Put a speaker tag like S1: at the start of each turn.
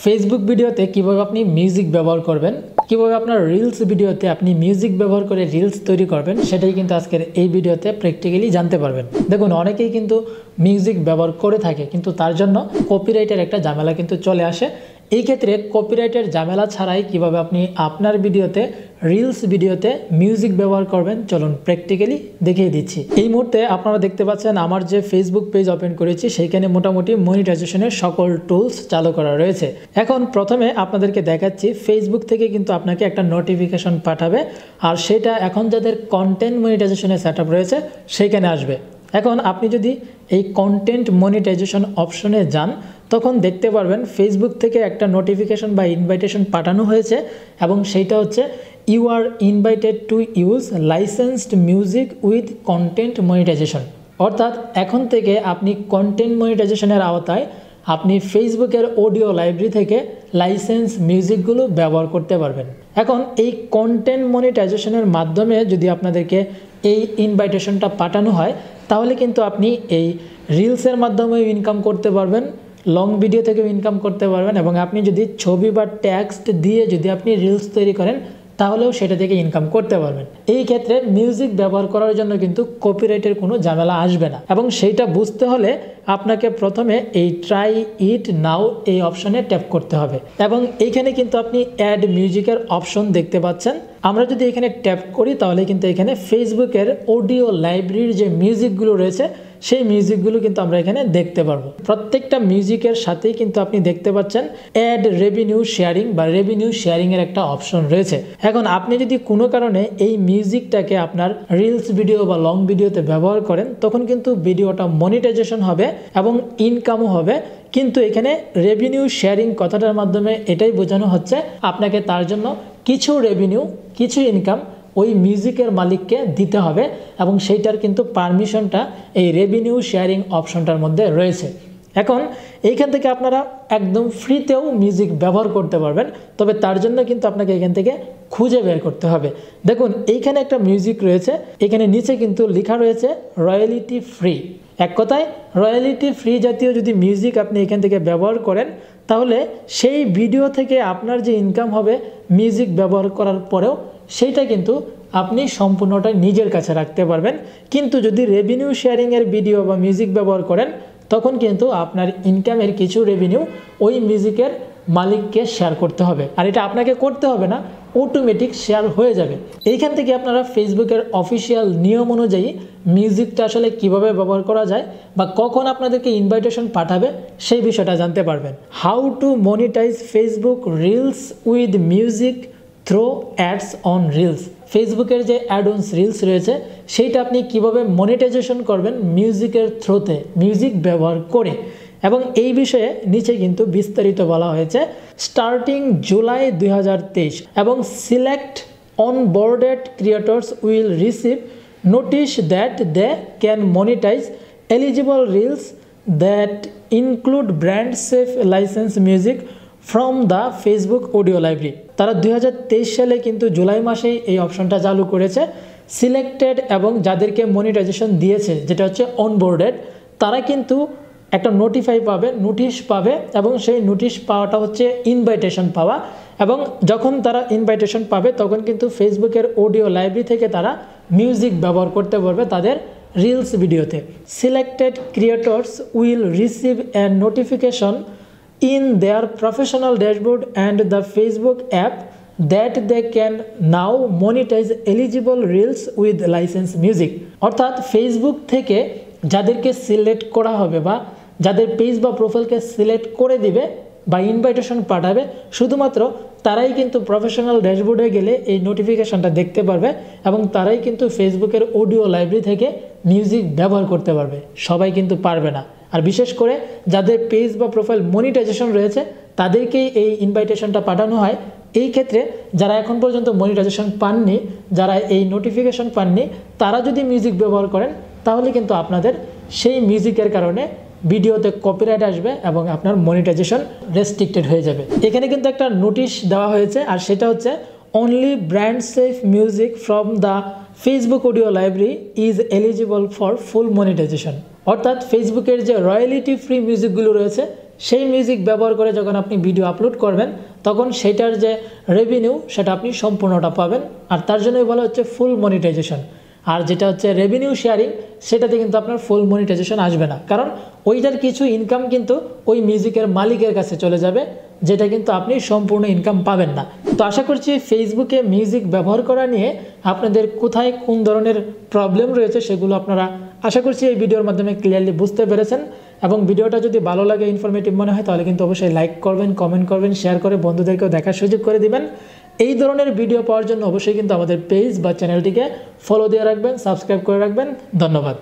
S1: Facebook ভিডিওতে কিভাবে আপনি মিউজিক ব্যবহার করবেন, কিভাবে আপনার রিলস ভিডিওতে আপনি মিউজিক ব্যবহার করে রিলস তৈরি করবেন, সেটাই কিন্তু আজকের এই ভিডিওতে প্র্যাকটিক্যালি জানতে পারবেন। দেখুন, অনেকেই কিন্তু মিউজিক ব্যবহার করে থাকে, কিন্তু তার জন্য কপিরাইটের একটা ঝামেলা কিন্তু চলে আসে। এই ক্ষেত্রে কপিরাইটের ঝামেলা ছাড়াই কিভাবে আপনি আপনার ভিডিওতে রিলস ভিডিওতে মিউজিক ব্যবহার করবেন, চলুন প্র্যাকটিক্যালি দেখিয়ে দিচ্ছি। এই মুহূর্তে আপনারা দেখতে পাচ্ছেন আমার যে ফেসবুক পেজ ওপেন করেছি সেইখানে মোটামুটি মনিটাইজেশনের সকল টুলস চালু করা রয়েছে। এখন প্রথমে আপনাদেরকে দেখাচ্ছি, ফেসবুক থেকে কিন্তু আপনাকে একটা নোটিফিকেশন পাঠাবে, আর সেটা এখন যাদের কন্টেন্ট মনিটাইজেশনের সেট আপ রয়েছে সেইখানে আসবে। এখন আপনি যদি এই কন্টেন্ট মনিটাইজেশন অপশনে যান, তখন দেখতে পারবেন ফেসবুক থেকে একটা নোটিফিকেশন বা ইনভাইটেশন পাঠানো হয়েছে, এবং সেইটা হচ্ছে you are invited to use licensed music with content monetisation. অর্থাৎ এখন থেকে আপনি কন্টেন্ট মনিটাইজেশনের আওতায় আপনি ফেসবুকের অডিও লাইব্রেরি থেকে লাইসেন্স মিউজিকগুলো ব্যবহার করতে পারবেন। এখন এই কন্টেন্ট মনিটাইজেশনের মাধ্যমে যদি আপনাদেরকে এই ইনভাইটেশনটা পাঠানো হয়, তাহলে কিন্তু আপনি এই রিলসের মাধ্যমেও ইনকাম করতে পারবেন, লং ভিডিও থেকেও ইনকাম করতে পারবেন, এবং আপনি যদি ছবি বা টেক্সট দিয়ে যদি আপনি রিলস তৈরি করেন তাহলেও সেটা থেকে ইনকাম করতে পারবেন। এই ক্ষেত্রে মিউজিক ব্যবহার করার জন্য কিন্তু কপিরাইটের কোনো ঝামেলা আসবে না, এবং সেইটা বুঝতে হলে আপনাকে প্রথমে এই ট্রাই ইট নাও এই অপশনে ট্যাপ করতে হবে, এবং এইখানে কিন্তু আপনি অ্যাড মিউজিকের অপশন দেখতে পাচ্ছেন। আমরা যদি এখানে ট্যাপ করি তাহলে কিন্তু এখানে ফেসবুকের অডিও লাইব্রেরির যে মিউজিকগুলো রয়েছে সেই মিউজিকগুলো কিন্তু আমরা এখানে দেখতে পারবো। প্রত্যেকটা মিউজিকের সাথেই কিন্তু আপনি দেখতে পাচ্ছেন অ্যাড রেভিনিউ শেয়ারিং বা রেভিনিউ শেয়ারিং এর একটা অপশন রয়েছে। এখন আপনি যদি কোনো কারণে এই মিউজিকটাকে আপনার রিলস ভিডিও বা লং ভিডিওতে ব্যবহার করেন, তখন কিন্তু ভিডিওটা মনিটাইজেশন হবে এবং ইনকামও হবে। কিন্তু এখানে রেভিনিউ শেয়ারিং কথাটার মাধ্যমে এটাই বোঝানো হচ্ছে আপনাকে তার জন্য কিছু রেভিনিউ, কিছু ইনকাম ওই মিউজিকের মালিককে দিতে হবে, এবং সেইটার কিন্তু পারমিশনটা এই রেভিনিউ শেয়ারিং অপশনটার মধ্যে রয়েছে। এখন এইখান থেকে আপনারা একদম ফ্রিতেও মিউজিক ব্যবহার করতে পারবেন, তবে তার জন্য কিন্তু আপনাকে এখান থেকে খুঁজে বের করতে হবে। দেখুন, এইখানে একটা মিউজিক রয়েছে, এখানে নিচে কিন্তু লেখা রয়েছে রয়্যালিটি ফ্রি। এক কথায় রয়্যালিটি ফ্রি জাতীয় যদি মিউজিক আপনি এখান থেকে ব্যবহার করেন, তাহলে সেই ভিডিও থেকে আপনার যে ইনকাম হবে মিউজিক ব্যবহার করার পরেও, সেইটা কিন্তু আপনি সম্পূর্ণটা নিজের কাছে রাখতে পারবেন। কিন্তু যদি রেভিনিউ শেয়ারিংয়ের ভিডিও বা মিউজিক ব্যবহার করেন, তখন কিন্তু আপনার ইনকামের কিছু রেভিনিউ ওই মিউজিকের মালিককে শেয়ার করতে হবে, আর এটা আপনাকে করতে হবে না, অটোমেটিক শেয়ার হয়ে যাবে। এইখান থেকে আপনারা ফেসবুকের অফিসিয়াল নিয়ম অনুযায়ী মিউজিকটা আসলে কিভাবে ব্যবহার করা যায় বা কখন আপনাদেরকে ইনভাইটেশন পাঠাবে সেই বিষয়টা জানতে পারবেন। How to monetise Facebook reels with music through ads on reels. ফেসবুকের যে অ্যাডন্স রিলস রয়েছে সেইটা আপনি কিভাবে মনিটাইজেশন করবেন মিউজিকের থ্রোতে, মিউজিক ব্যবহার করে, এবং এই বিষয়ে নিচে কিন্তু বিস্তারিত বলা হয়েছে। স্টার্টিং জুলাই 2023 এবং select onboarded creators will receive notice that they can monetise eligible reels that include brand safe licence music from the Facebook audio library. তারা 2023 সালে কিন্তু জুলাই মাসেই এই অপশনটা চালু করেছে। সিলেক্টেড এবং যাদেরকে মনিটাইজেশন দিয়েছে, যেটা হচ্ছে অনবোর্ডেড, তারা কিন্তু একটা নোটিশ পাবে, এবং সেই নোটিশ পাওয়াটা হচ্ছে ইনভাইটেশন পাওয়া, এবং যখন তারা ইনভাইটেশন পাবে তখন কিন্তু ফেসবুকের অডিও লাইব্রেরি থেকে তারা মিউজিক ব্যবহার করতে পারবে তাদের রিলস ভিডিওতে। Selected creators will receive a notification in their professional dashboard and the Facebook app that they can now monetize eligible reels with licensed music। অর্থাৎ ফেসবুক থেকে যাদেরকে সিলেক্ট করা হবে বা যাদের পেজ বা প্রোফাইলকে সিলেক্ট করে দিবে বা ইনভাইটেশন পাঠাবে, শুধুমাত্র তারাই কিন্তু প্রফেশনাল ড্যাশবোর্ডে গেলে এই নোটিফিকেশনটা দেখতে পারবে, এবং তারাই কিন্তু ফেসবুকের অডিও লাইব্রেরি থেকে মিউজিক ব্যবহার করতে পারবে। সবাই কিন্তু পারবে না, আর বিশেষ করে যাদের পেজ বা প্রোফাইল মনিটাইজেশন রয়েছে তাদেরকেই এই ইনভাইটেশনটা পাঠানো হয়। এই ক্ষেত্রে যারা এখন পর্যন্ত মনিটাইজেশন পাননি, যারা এই নোটিফিকেশন পাননি, তারা যদি মিউজিক ব্যবহার করেন তাহলে কিন্তু আপনাদের সেই মিউজিকের কারণে ভিডিওতে কপিরাইট আসবে এবং আপনার মনিটাইজেশন রেস্ট্রিক্টেড হয়ে যাবে। এখানে কিন্তু একটা নোটিশ দেওয়া হয়েছে, আর সেটা হচ্ছে only brand safe music from the Facebook audio library is eligible for full monetisation. অর্থাৎ ফেসবুকের যে রয়্যালিটি ফ্রি মিউজিকগুলো রয়েছে সেই মিউজিক ব্যবহার করে যখন আপনি ভিডিও আপলোড করবেন তখন সেটার যে রেভিনিউ সেটা আপনি সম্পূর্ণটা পাবেন। আর তার জন্যই বলা হচ্ছে ফুল মনিটাইজেশন। আর যেটা হচ্ছে রেভিনিউ শেয়ারিং, সেটাতে কিন্তু আপনার ফুল মনিটাইজেশন আসবে না, কারণ ওইটার কিছু ইনকাম কিন্তু ওই মিউজিকের মালিকের কাছে চলে যাবে, যেটা কিন্তু আপনি সম্পূর্ণ ইনকাম পাবেন না। তো আশা করছি ফেসবুকে মিউজিক ব্যবহার করা নিয়ে আপনাদের কোথায় কোন ধরনের প্রবলেম রয়েছে সেগুলো আপনারা আশা করছি এই ভিডিওর মাধ্যমে ক্লিয়ারলি বুঝতে পেরেছেন। এবং ভিডিওটা যদি ভালো লাগে, ইনফরমেটিভ মনে হয়, তাহলে কিন্তু অবশ্যই লাইক করবেন, কমেন্ট করবেন, শেয়ার করে বন্ধুদেরকেও দেখার সুযোগ করে দিবেন। এই ধরনের ভিডিও পাওয়ার জন্য অবশ্যই কিন্তু আমাদের পেজ বা চ্যানেলটিকে ফলো দিয়ে রাখবেন, সাবস্ক্রাইব করে রাখবেন। ধন্যবাদ।